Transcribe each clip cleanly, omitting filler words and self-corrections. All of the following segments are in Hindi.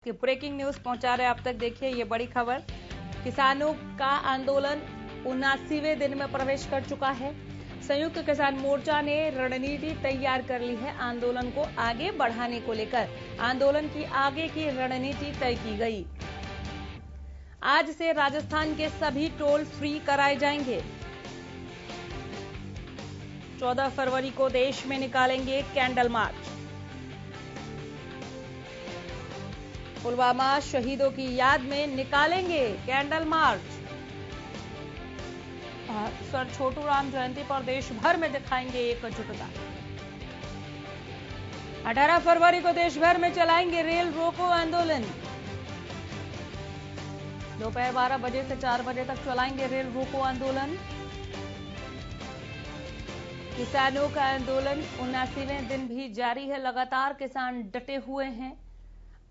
कि ब्रेकिंग न्यूज पहुंचा रहे आप तक। देखिए ये बड़ी खबर, किसानों का आंदोलन 79वें दिन में प्रवेश कर चुका है। संयुक्त किसान मोर्चा ने रणनीति तैयार कर ली है। आंदोलन को आगे बढ़ाने को लेकर आंदोलन की आगे की रणनीति तय की गई। आज से राजस्थान के सभी टोल फ्री कराए जाएंगे। 14 फरवरी को देश में निकालेंगे कैंडल मार्च। पुलवामा शहीदों की याद में निकालेंगे candle march. Sir Chhotu Ram जयंती पर देश भर में दिखाएंगे एकजुटता। 18 फरवरी को देश भर में चलाएंगे रेल रोको आंदोलन। दोपहर 12 बजे से 4 बजे तक चलाएंगे रेल रोको आंदोलन। किसानों का आंदोलन 79वें दिन भी जारी है। लगातार किसान डटे हुए हैं,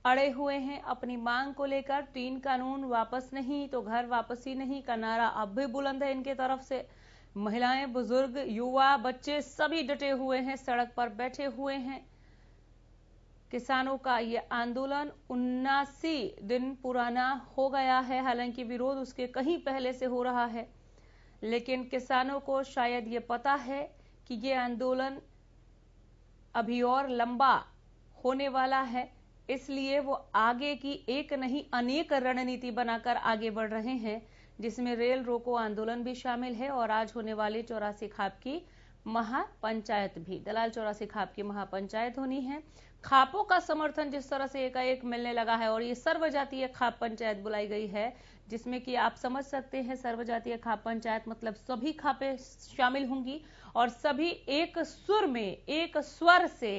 अड़े हुए हैं अपनी मांग को लेकर। 3 कानून वापस नहीं तो घर वापसी नहीं का नारा अब भी बुलंद है इनके तरफ से। महिलाएं, बुजुर्ग, युवा, बच्चे सभी डटे हुए हैं, सड़क पर बैठे हुए हैं। किसानों का ये आंदोलन 79 दिन पुराना हो गया है। हालांकि विरोध उसके कहीं पहले से हो रहा है, लेकिन किसानों को शायद ये पता है कि ये आंदोलन अभी और लंबा होने वाला है, इसलिए वो आगे की एक नहीं अनेक रणनीति बनाकर आगे बढ़ रहे हैं, जिसमें रेल रोको आंदोलन भी शामिल है और आज होने वाली 84 खाप की महापंचायत भी। दलाल 84 खाप की महापंचायत होनी है। खापों का समर्थन जिस तरह से एकाएक मिलने लगा है और ये सर्वजातीय खाप पंचायत बुलाई गई है, जिसमें कि आप समझ सकते हैं सर्वजातीय खाप पंचायत मतलब सभी खापें शामिल होंगी और सभी एक सुर में, एक स्वर से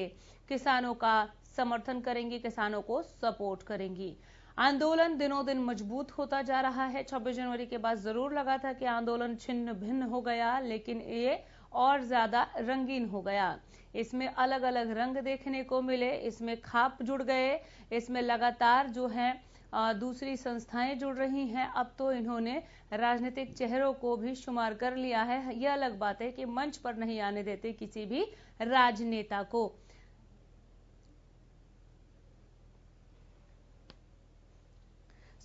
किसानों का समर्थन करेंगी, किसानों को सपोर्ट करेंगी। आंदोलन दिनों दिन मजबूत होता जा रहा है। 26 जनवरी के बाद जरूर लगा था कि आंदोलन छिन्न भिन्न हो गया, लेकिन ये और ज्यादा रंगीन हो गया। इसमें अलग अलग रंग देखने को मिले, इसमें खाप जुड़ गए, इसमें लगातार जो है दूसरी संस्थाएं जुड़ रही हैं। अब तो इन्होंने राजनीतिक चेहरों को भी शुमार कर लिया है। यह अलग बात है कि मंच पर नहीं आने देते किसी भी राजनेता को।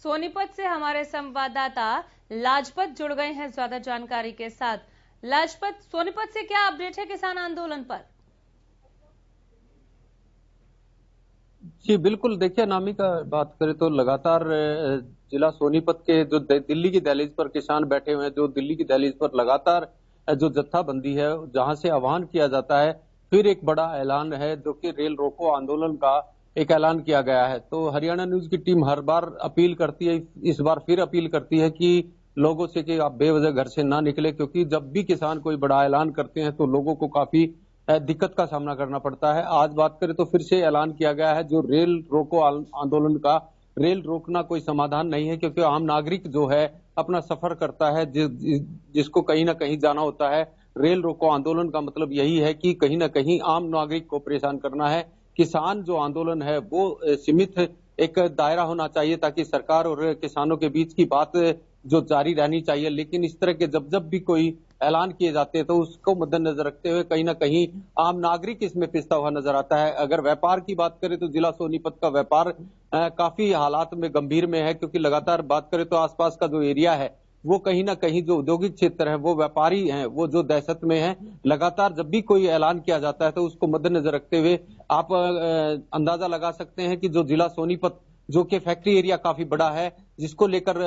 सोनीपत से हमारे संवाददाता लाजपत जुड़ गए हैं ज्यादा जानकारी के साथ। लाजपत, सोनीपत से क्या अपडेट है किसान आंदोलन पर? जी बिल्कुल, देखिए नामी का बात करें तो लगातार जिला सोनीपत के जो दिल्ली की दहलीज पर किसान बैठे हुए हैं, जो दिल्ली की दहलीज पर लगातार जो जत्थाबंदी है जहां से आह्वान किया जाता है, फिर एक बड़ा ऐलान है जो कि रेल रोको आंदोलन का एक ऐलान किया गया है। तो हरियाणा न्यूज की टीम हर बार अपील करती है, इस बार फिर अपील करती है कि लोगों से कि आप बेवजह घर से ना निकले, क्योंकि जब भी किसान कोई बड़ा ऐलान करते हैं तो लोगों को काफी दिक्कत का सामना करना पड़ता है। आज बात करें तो फिर से ऐलान किया गया है जो रेल रोको आंदोलन का, रेल रोकना कोई समाधान नहीं है, क्योंकि आम नागरिक जो है अपना सफर करता है, जिसको कहीं ना कहीं जाना होता है। रेल रोको आंदोलन का मतलब यही है कि कहीं ना कहीं आम नागरिक को परेशान करना है। किसान जो आंदोलन है वो सीमित एक दायरा होना चाहिए ताकि सरकार और किसानों के बीच की बात जो जारी रहनी चाहिए। लेकिन इस तरह के जब भी कोई ऐलान किए जाते हैं तो उसको मद्देनजर रखते हुए कहीं ना कहीं आम नागरिक इसमें पिसता हुआ नजर आता है। अगर व्यापार की बात करें तो जिला सोनीपत का व्यापार काफी हालात में गंभीर में है, क्योंकि लगातार बात करें तो आसपास का जो एरिया है वो कहीं ना कहीं जो औद्योगिक क्षेत्र है, वो व्यापारी हैं, वो जो दहशत में है। लगातार जब भी कोई ऐलान किया जाता है तो उसको मद्देनजर रखते हुए आप अंदाजा लगा सकते हैं कि जो जिला सोनीपत जो कि फैक्ट्री एरिया काफी बड़ा है, जिसको लेकर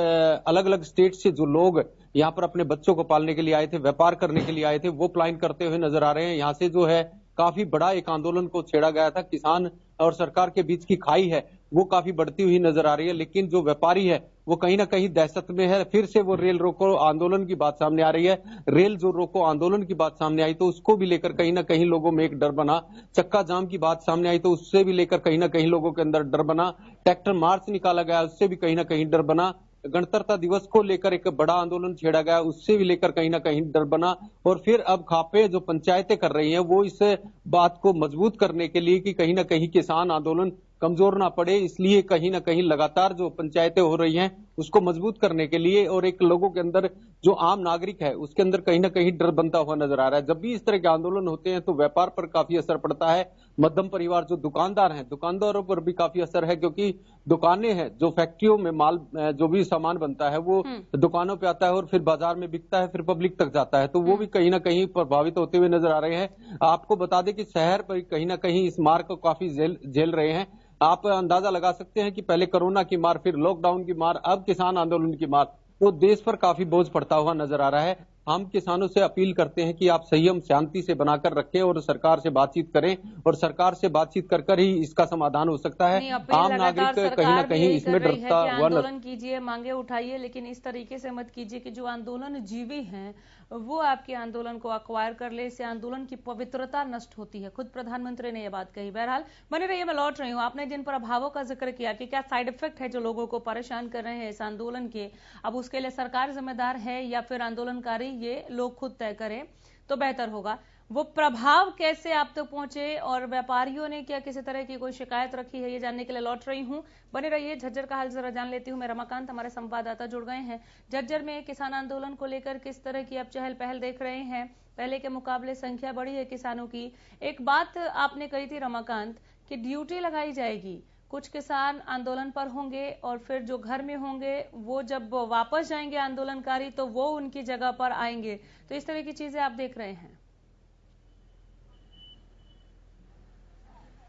अलग अलग स्टेट से जो लोग यहाँ पर अपने बच्चों को पालने के लिए आए थे, व्यापार करने के लिए आए थे, वो प्लान करते हुए नजर आ रहे हैं। यहाँ से जो है काफी बड़ा एक आंदोलन को छेड़ा गया था। किसान और सरकार के बीच की खाई है वो काफी बढ़ती हुई नजर आ रही है, लेकिन जो व्यापारी है वो कहीं ना कहीं दहशत में है। फिर से वो रेल रोको आंदोलन की बात सामने आ रही है। रेल जो रोको आंदोलन की बात सामने आई तो उसको भी लेकर कहीं ना कहीं लोगों में एक डर बना। चक्का जाम की बात सामने आई तो उससे भी लेकर कहीं ना कहीं लोगों के अंदर डर बना। ट्रैक्टर मार्च निकाला गया, उससे भी कहीं ना कहीं डर बना। गणतंत्रता दिवस को लेकर एक बड़ा आंदोलन छेड़ा गया, उससे भी लेकर कहीं ना कहीं डर बना। और फिर अब खापे जो पंचायतें कर रही हैं वो इस बात को मजबूत करने के लिए कि कहीं ना कहीं किसान आंदोलन कमजोर ना पड़े, इसलिए कहीं ना कहीं लगातार जो पंचायतें हो रही हैं उसको मजबूत करने के लिए और एक लोगों के अंदर जो आम नागरिक है उसके अंदर कहीं ना कहीं डर बनता हुआ नजर आ रहा है। जब भी इस तरह के आंदोलन होते हैं तो व्यापार पर काफी असर पड़ता है। मध्यम परिवार जो दुकानदार हैं, दुकानदारों पर भी काफी असर है, क्योंकि दुकानें हैं, जो फैक्ट्रियों में माल जो भी सामान बनता है वो दुकानों पे आता है और फिर बाजार में बिकता है, फिर पब्लिक तक जाता है, तो वो भी कहीं ना कहीं प्रभावित होते हुए नजर आ रहे हैं। आपको बता दें कि शहर पर कहीं ना कहीं इस मार को काफी झेल रहे हैं। आप अंदाजा लगा सकते हैं कि पहले कोरोना की मार, फिर लॉकडाउन की मार, अब किसान आंदोलन की मार, तो देश पर काफी बोझ पड़ता हुआ नजर आ रहा है। हम किसानों से अपील करते हैं कि आप संयम शांति से बनाकर रखें और सरकार से बातचीत करें, और सरकार से बातचीत कर ही इसका समाधान हो सकता है। आम नागरिक कहीं ना कहीं इसमें डरता हुआ आंदोलन कीजिए, मांगे उठाइए, लेकिन इस तरीके से मत कीजिए कि जो आंदोलन जीवी हैं वो आपके आंदोलन को अक्वायर कर ले। इससे आंदोलन की पवित्रता नष्ट होती है। खुद प्रधानमंत्री ने यह बात कही। बहरहाल बने रहिए, मैं लौट रही हूँ। आपने जिन प्रभावों का जिक्र किया कि क्या साइड इफेक्ट है जो लोगों को परेशान कर रहे हैं इस आंदोलन के, अब उसके लिए सरकार जिम्मेदार है या फिर आंदोलनकारी, ये लोग खुद तय करें तो बेहतर होगा। वो प्रभाव कैसे आप तक पहुंचे और व्यापारियों ने क्या किसी तरह की कोई शिकायत रखी है, ये जानने के लिए लौट रही हूं। बने रहिए। झज्जर का हाल जरा जान लेती हूं। मैं रमाकांत, हमारे संवाददाता जुड़ गए हैं। झज्जर में किसान आंदोलन को लेकर किस तरह की आप चहल पहल देख रहे हैं? पहले के मुकाबले संख्या बढ़ी है किसानों की। एक बात आपने कही थी रमाकांत कि ड्यूटी लगाई जाएगी, कुछ किसान आंदोलन पर होंगे और फिर जो घर में होंगे वो जब वापस जाएंगे आंदोलनकारी तो वो उनकी जगह पर आएंगे, तो इस तरह की चीजें आप देख रहे हैं?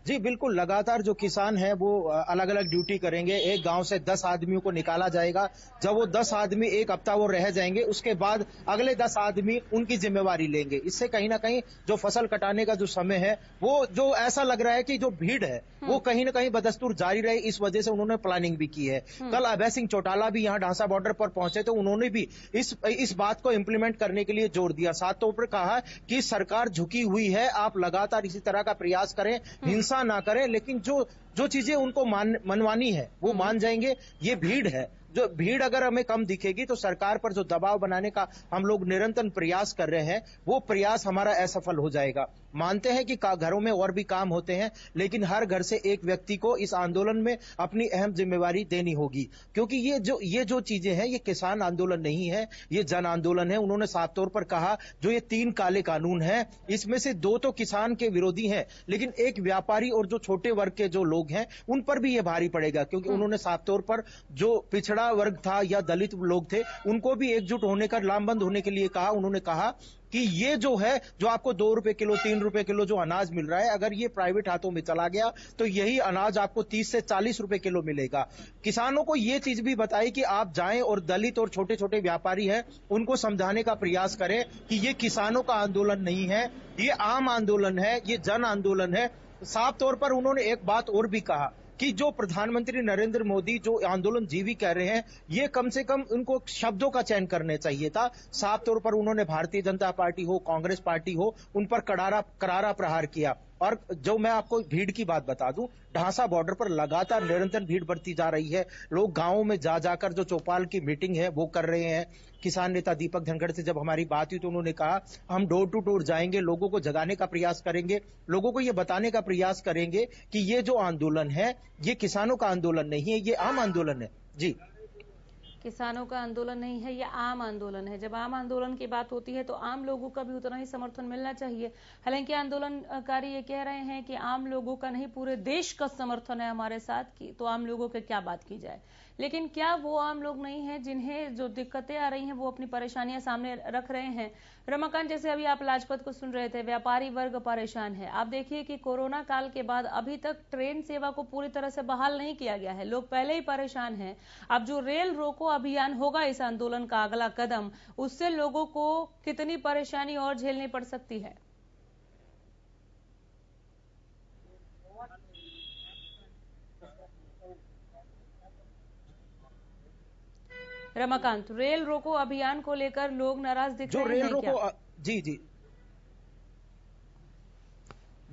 जी बिल्कुल, लगातार जो किसान है वो अलग अलग ड्यूटी करेंगे। एक गांव से 10 आदमियों को निकाला जाएगा। जब वो 10 आदमी एक हफ्ता वो रह जाएंगे, उसके बाद अगले 10 आदमी उनकी जिम्मेवारी लेंगे। इससे कहीं ना कहीं जो फसल कटाने का जो समय है वो जो ऐसा लग रहा है कि जो भीड़ है वो कहीं ना कहीं बदस्तूर जारी रहे, इस वजह से उन्होंने प्लानिंग भी की है। कल अभय सिंह चौटाला भी यहाँ ढांसा बॉर्डर पर पहुंचे तो उन्होंने भी इस बात को इम्प्लीमेंट करने के लिए जोर दिया। साथ तौर पर कहा कि सरकार झुकी हुई है, आप लगातार इसी तरह का प्रयास करें, हिंसा ना करें, लेकिन जो चीजें उनको मनवानी है वो मान जाएंगे। ये भीड़ है, जो भीड़ अगर हमें कम दिखेगी तो सरकार पर जो दबाव बनाने का हम लोग निरंतर प्रयास कर रहे हैं वो प्रयास हमारा असफल हो जाएगा। मानते हैं कि घरों में और भी काम होते हैं, लेकिन हर घर से एक व्यक्ति को इस आंदोलन में अपनी अहम जिम्मेवारी देनी होगी, क्योंकि ये जो चीजें हैं ये किसान आंदोलन नहीं है, ये जन आंदोलन है। उन्होंने साफ तौर पर कहा जो ये 3 काले कानून हैं इसमें से 2 तो किसान के विरोधी हैं, लेकिन एक व्यापारी और जो छोटे वर्ग के जो लोग हैं उन पर भी ये भारी पड़ेगा, क्योंकि उन्होंने साफ तौर पर जो पिछड़ा वर्ग था या दलित लोग थे उनको भी एकजुट होने का, लामबंद होने के लिए कहा। उन्होंने कहा कि ये जो है, जो आपको 2 रुपए किलो 3 रुपए किलो जो अनाज मिल रहा है, अगर ये प्राइवेट हाथों में चला गया तो यही अनाज आपको 30 से 40 रुपए किलो मिलेगा। किसानों को ये चीज भी बताई कि आप जाएं और दलित और छोटे छोटे व्यापारी हैं उनको समझाने का प्रयास करें कि ये किसानों का आंदोलन नहीं है, ये आम आंदोलन है, ये जन आंदोलन है। साफ तौर पर उन्होंने एक बात और भी कहा कि जो प्रधानमंत्री नरेंद्र मोदी जो आंदोलन जीवी कह रहे हैं, ये कम से कम उनको शब्दों का चयन करने चाहिए था। साफ तौर पर उन्होंने भारतीय जनता पार्टी हो, कांग्रेस पार्टी हो, उन पर करारा प्रहार किया। और जो मैं आपको भीड़ की बात बता दूं, ढांसा बॉर्डर पर लगातार निरंतर भीड़ बढ़ती जा रही है। लोग गांवों में जा जाकर जो चौपाल की मीटिंग है वो कर रहे हैं। किसान नेता दीपक धनखड़ से जब हमारी बात हुई तो उन्होंने कहा हम डोर टू डोर जाएंगे, लोगों को जगाने का प्रयास करेंगे, लोगों को ये बताने का प्रयास करेंगे कि ये जो आंदोलन है ये किसानों का आंदोलन नहीं है, ये आम आंदोलन है। जी, किसानों का आंदोलन नहीं है, यह आम आंदोलन है। जब आम आंदोलन की बात होती है तो आम लोगों का भी उतना ही समर्थन मिलना चाहिए। हालांकि आंदोलनकारी ये कह रहे हैं कि आम लोगों का नहीं, पूरे देश का समर्थन है हमारे साथ, की तो आम लोगों की क्या बात की जाए। लेकिन क्या वो आम लोग नहीं है जिन्हें जो दिक्कतें आ रही हैं वो अपनी परेशानियां सामने रख रहे हैं? रमाकांत, जैसे अभी आप लाजपत को सुन रहे थे, व्यापारी वर्ग परेशान है। आप देखिए कि कोरोना काल के बाद अभी तक ट्रेन सेवा को पूरी तरह से बहाल नहीं किया गया है, लोग पहले ही परेशान हैं। अब जो रेल रोको अभियान होगा इस आंदोलन का अगला कदम, उससे लोगों को कितनी परेशानी और झेलनी पड़ सकती है? रमाकांत, रेल रोको अभियान को लेकर लोग नाराज दिख रहे हैं क्या? जी जी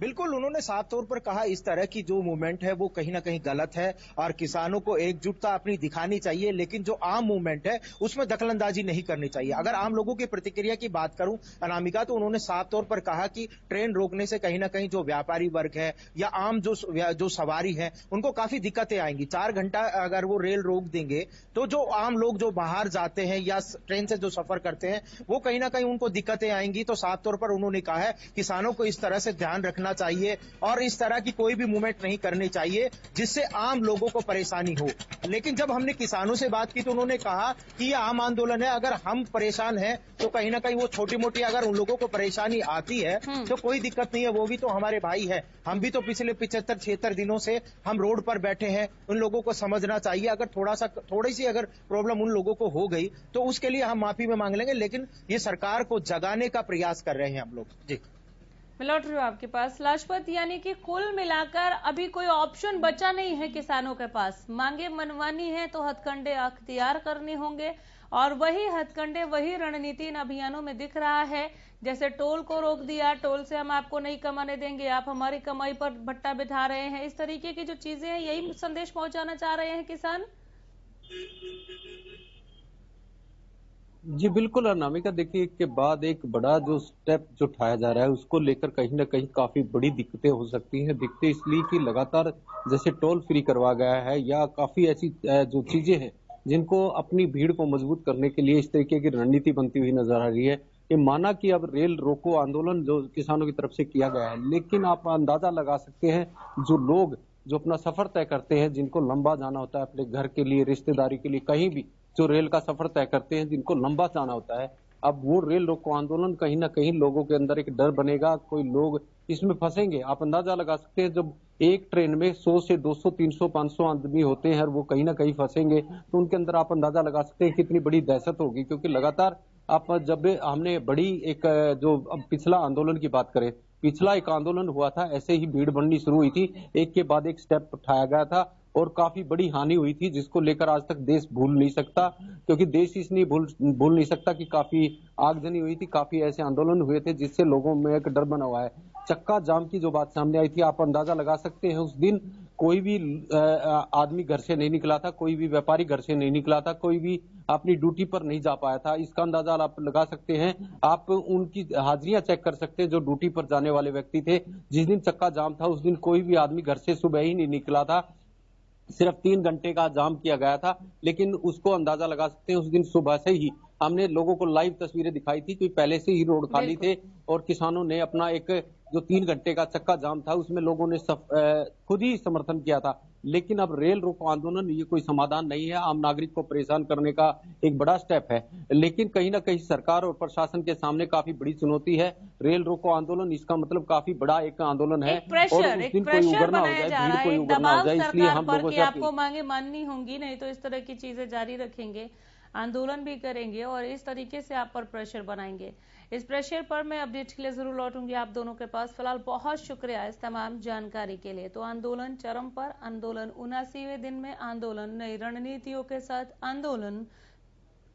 बिल्कुल, उन्होंने साफ तौर पर कहा इस तरह की जो मूवमेंट है वो कहीं ना कहीं गलत है और किसानों को एकजुटता अपनी दिखानी चाहिए, लेकिन जो आम मूवमेंट है उसमें दखलंदाजी नहीं करनी चाहिए। अगर आम लोगों की प्रतिक्रिया की बात करूं अनामिका, तो उन्होंने साफ तौर पर कहा कि ट्रेन रोकने से कहीं ना कहीं जो व्यापारी वर्ग है या आम जो सवारी है उनको काफी दिक्कतें आएंगी। 4 घंटा अगर वो रेल रोक देंगे तो जो आम लोग जो बाहर जाते हैं या ट्रेन से जो सफर करते हैं वो कहीं ना कहीं उनको दिक्कतें आएंगी। तो साफ तौर पर उन्होंने कहा है किसानों को इस तरह से ध्यान रखना चाहिए और इस तरह की कोई भी मूवमेंट नहीं करनी चाहिए जिससे आम लोगों को परेशानी हो। लेकिन जब हमने किसानों से बात की तो उन्होंने कहा कि ये आम आंदोलन है, अगर हम परेशान हैं तो कहीं ना कहीं वो छोटी मोटी अगर उन लोगों को परेशानी आती है तो कोई दिक्कत नहीं है, वो भी तो हमारे भाई है। हम भी तो पिछले 75-76 दिनों से हम रोड पर बैठे हैं, उन लोगों को समझना चाहिए। अगर थोड़ी सी अगर प्रॉब्लम उन लोगों को हो गई तो उसके लिए हम माफी में मांग लेंगे, लेकिन ये सरकार को जगाने का प्रयास कर रहे हैं हम लोग। जी मैं लौट रही हूँ आपके पास लाजपत, यानी कि कुल मिलाकर अभी कोई ऑप्शन बचा नहीं है किसानों के पास। मांगे मनवानी है तो हथकंडे अख्तियार करने होंगे और वही हथकंडे वही रणनीति इन अभियानों में दिख रहा है। जैसे टोल को रोक दिया, टोल से हम आपको नहीं कमाने देंगे, आप हमारी कमाई पर भट्टा बिठा रहे हैं, इस तरीके की जो चीजें हैं यही संदेश पहुंचाना चाह रहे हैं किसान। जी बिल्कुल अनामिका, देखिए के बाद एक बड़ा जो स्टेप जो उठाया जा रहा है उसको लेकर कहीं ना कहीं काफी बड़ी दिक्कतें हो सकती हैं। दिक्कतें इसलिए कि लगातार जैसे टोल फ्री करवा गया है या काफी ऐसी जो चीजें हैं जिनको अपनी भीड़ को मजबूत करने के लिए इस तरीके की रणनीति बनती हुई नजर आ रही है। ये माना कि अब रेल रोको आंदोलन जो किसानों की तरफ से किया गया है, लेकिन आप अंदाजा लगा सकते हैं जो लोग जो अपना सफर तय करते हैं, जिनको लंबा जाना होता है अपने घर के लिए, रिश्तेदारी के लिए, कहीं भी जो रेल का सफर तय करते हैं, जिनको लंबा जाना होता है, अब वो रेल रोको आंदोलन कहीं ना कहीं लोगों के अंदर एक डर बनेगा, कोई लोग इसमें फंसेंगे। आप अंदाजा लगा सकते हैं जब एक ट्रेन में 100 से 200, 300, 500 आदमी होते हैं और वो कहीं ना कहीं फंसेंगे तो उनके अंदर आप अंदाजा लगा सकते हैं कितनी बड़ी दहशत होगी। क्योंकि लगातार आप जब हमने बड़ी एक जो अब पिछला आंदोलन की बात करें, पिछला एक आंदोलन हुआ था, ऐसे ही भीड़ बननी शुरू हुई थी, एक के बाद एक स्टेप उठाया गया था और काफी बड़ी हानि हुई थी जिसको लेकर आज तक देश भूल नहीं सकता। क्योंकि देश इसलिए भूल नहीं सकता कि काफी आगजनी हुई थी, काफी ऐसे आंदोलन हुए थे जिससे लोगों में एक डर बना हुआ है। चक्का जाम की जो बात सामने आई थी, आप अंदाजा लगा सकते हैं उस दिन कोई भी आदमी घर से नहीं निकला था, कोई भी व्यापारी घर से नहीं निकला था, कोई भी अपनी ड्यूटी पर नहीं जा पाया था। इसका अंदाजा आप लगा सकते हैं, आप उनकी हाजिरियां चेक कर सकते हैं जो ड्यूटी पर जाने वाले व्यक्ति थे। जिस दिन चक्का जाम था उस दिन कोई भी आदमी घर से सुबह ही नहीं निकला था, सिर्फ 3 घंटे का जाम किया गया था। लेकिन उसको अंदाजा लगा सकते हैं उस दिन सुबह से ही हमने लोगों को लाइव तस्वीरें दिखाई थी कि पहले से ही रोड खाली थे और किसानों ने अपना एक जो 3 घंटे का चक्का जाम था उसमें लोगों ने खुद ही समर्थन किया था। लेकिन अब रेल रोको आंदोलन ये कोई समाधान नहीं है, आम नागरिक को परेशान करने का एक बड़ा स्टेप है। लेकिन कहीं ना कहीं सरकार और प्रशासन के सामने काफी बड़ी चुनौती है रेल रोको आंदोलन। इसका मतलब काफी बड़ा एक आंदोलन है और उस दिन कोई उगरना हो जाए, भीड़ कोई उगरना हो जाए, इसलिए हम लोगों से आपको मांगे माननी होंगी, नहीं तो इस तरह की चीजें जारी रखेंगे, आंदोलन भी करेंगे और इस तरीके से आप पर प्रेशर बनाएंगे। इस प्रेशर पर मैं अपडेट के लिए जरूर लौटूंगी आप दोनों के पास। फिलहाल बहुत शुक्रिया इस तमाम जानकारी के लिए। तो आंदोलन चरम पर, आंदोलन 79वें दिन में, आंदोलन नई रणनीतियों के साथ, आंदोलन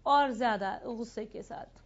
और ज्यादा गुस्से के साथ।